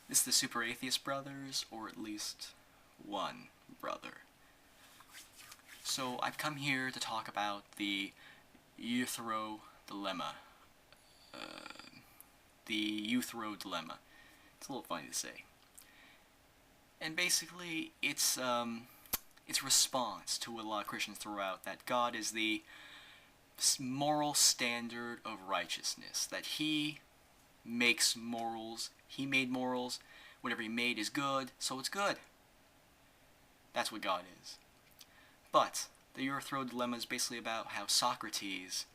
This is the Super Atheist Brothers, or at least one brother. So I've come here to talk about the Euthyphro dilemma. The Euthyphro dilemma. It's a little funny to say. And basically, it's a response to what a lot of Christians throw out, that God is the moral standard of righteousness, that He makes morals, He made morals, whatever He made is good, so it's good. That's what God is. But the Euthyphro dilemma is basically about how Socrates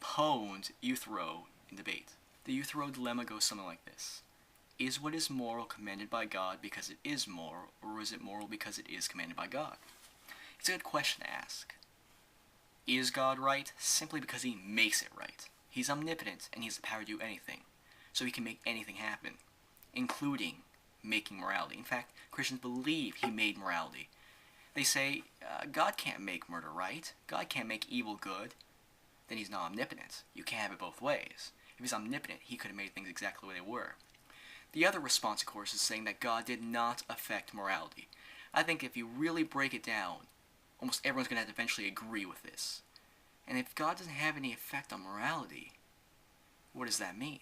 pwned Euthyphro in debate. The Euthyphro dilemma goes something like this. Is what is moral commanded by God because it is moral, or is it moral because it is commanded by God? It's a good question to ask. Is God right simply because He makes it right? He's omnipotent and He has the power to do anything. So He can make anything happen, including making morality. In fact, Christians believe He made morality. They say, God can't make murder right. God can't make evil good. Then He's not omnipotent. You can't have it both ways. If He's omnipotent, He could have made things exactly the way they were. The other response, of course, is saying that God did not affect morality. I think if you really break it down, almost everyone's going to have to eventually agree with this. And if God doesn't have any effect on morality, what does that mean?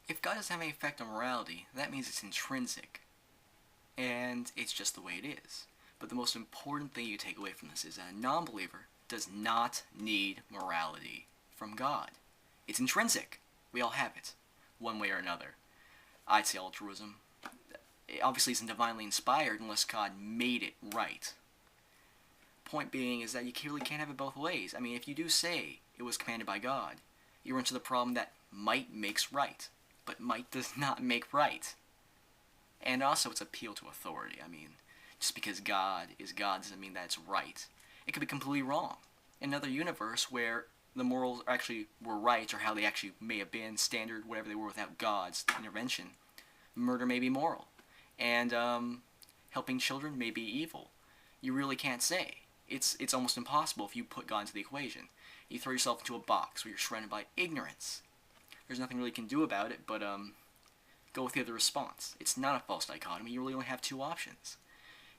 If God doesn't have any effect on morality, that means it's intrinsic. And it's just the way it is. But the most important thing you take away from this is that a non-believer does not need morality from God. It's intrinsic. We all have it, one way or another. I'd say altruism. It obviously isn't divinely inspired unless God made it right. Point being is that you really can't have it both ways. I mean, if you do say it was commanded by God, you run into the problem that might makes right, but might does not make right. And also its appeal to authority. I mean, just because God is God doesn't mean that it's right. It could be completely wrong. In another universe where the morals actually were right, or how they actually may have been, standard, whatever they were without God's intervention, murder may be moral. And helping children may be evil. You really can't say. It's almost impossible if you put God into the equation. You throw yourself into a box where you're surrounded by ignorance. There's nothing really you can do about it, but go with the other response. It's not a false dichotomy. You really only have two options.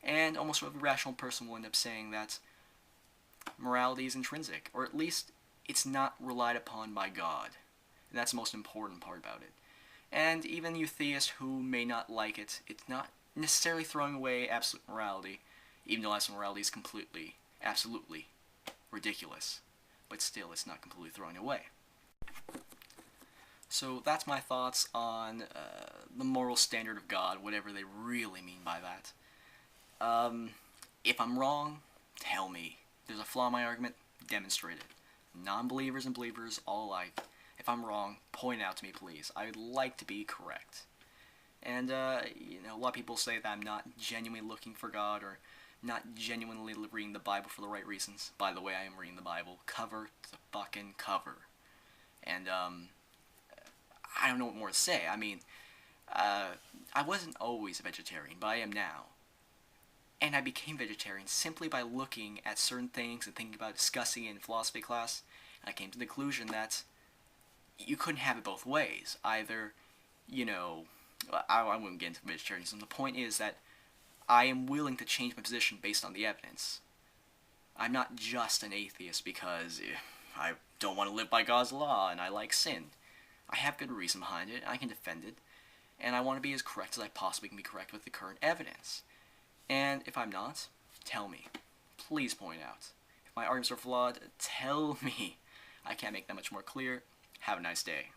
And almost every rational person will end up saying that morality is intrinsic, or at least it's not relied upon by God. And that's the most important part about it. And even you theists who may not like it, it's not necessarily throwing away absolute morality, even though absolute morality is absolutely ridiculous. But still, it's not completely throwing it away. So that's my thoughts on the moral standard of God, whatever they really mean by that. If I'm wrong, tell me. If there's a flaw in my argument, demonstrate it. Non-believers and believers all alike. If I'm wrong, point out to me, please. I would like to be correct. And, a lot of people say that I'm not genuinely looking for God, or not genuinely reading the Bible for the right reasons. By the way, I am reading the Bible cover to fucking cover. And, I don't know what more to say. I mean, I wasn't always a vegetarian, but I am now. And I became vegetarian simply by looking at certain things and thinking about discussing it in philosophy class. And I came to the conclusion that you couldn't have it both ways. Either, I wouldn't get into vegetarianism. The point is that I am willing to change my position based on the evidence. I'm not just an atheist because I don't want to live by God's law and I like sin. I have good reason behind it, I can defend it, and I want to be as correct as I possibly can be correct with the current evidence. And if I'm not, tell me. Please point out. If my arguments are flawed, tell me. I can't make that much more clear. Have a nice day.